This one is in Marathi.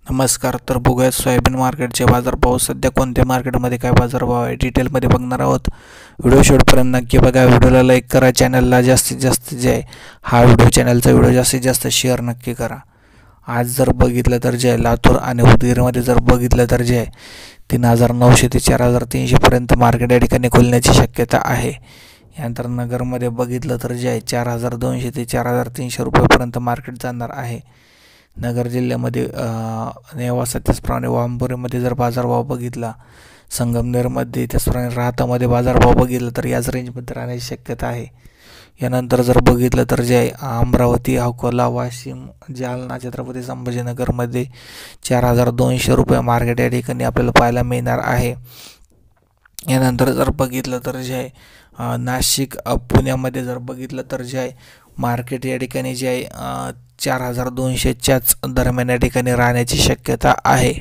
नमस्कार. तर बघूयात सोयाबीन मार्केटचे बाजारभाव. सध्या कोणत्या मार्केटमध्ये काय बाजारभाव आहे डिटेलमध्ये बघणार आहोत. व्हिडिओ शेवटपर्यंत नक्की बघा. व्हिडिओला लाईक करा. चॅनलला जास्तीत जास्त हा चॅनलचा व्हिडिओ जास्तीत जास्त शेअर नक्की करा. आज जर बघितलं तर लातूर आणि उदगीरमध्ये जर बघितलं तर 3,900 ते 4,300 मार्केट या ठिकाणी खुलण्याची शक्यता आहे. यानंतर नगरमध्ये बघितलं तर 4,200 ते 4,300 रुपयेपर्यंत मार्केट जाणार आहे. नगर जिल्ह्यामध्ये नेवासा त्याचप्रमाणे वांबोरीमध्ये जर बाजारभाव बघितला, संगमनेरमध्ये त्याचप्रमाणे राहतामध्ये बाजारभाव बघितला तर याच रेंजमध्ये राहण्याची शक्यता आहे. यानंतर जर बघितलं तर अमरावती, अकोला, वाशिम, जालना, छत्रपती संभाजीनगरमध्ये 4,200 रुपये मार्केट या ठिकाणी आपल्याला पाहायला मिळणार आहे. यानंतर जर बघितलं तर नाशिक, पुण्यामध्ये जर बघितलं तर मार्केट या ठिकाणी 4,200च्याच दरम्यान या ठिकाणी राहण्याची शक्यता आहे.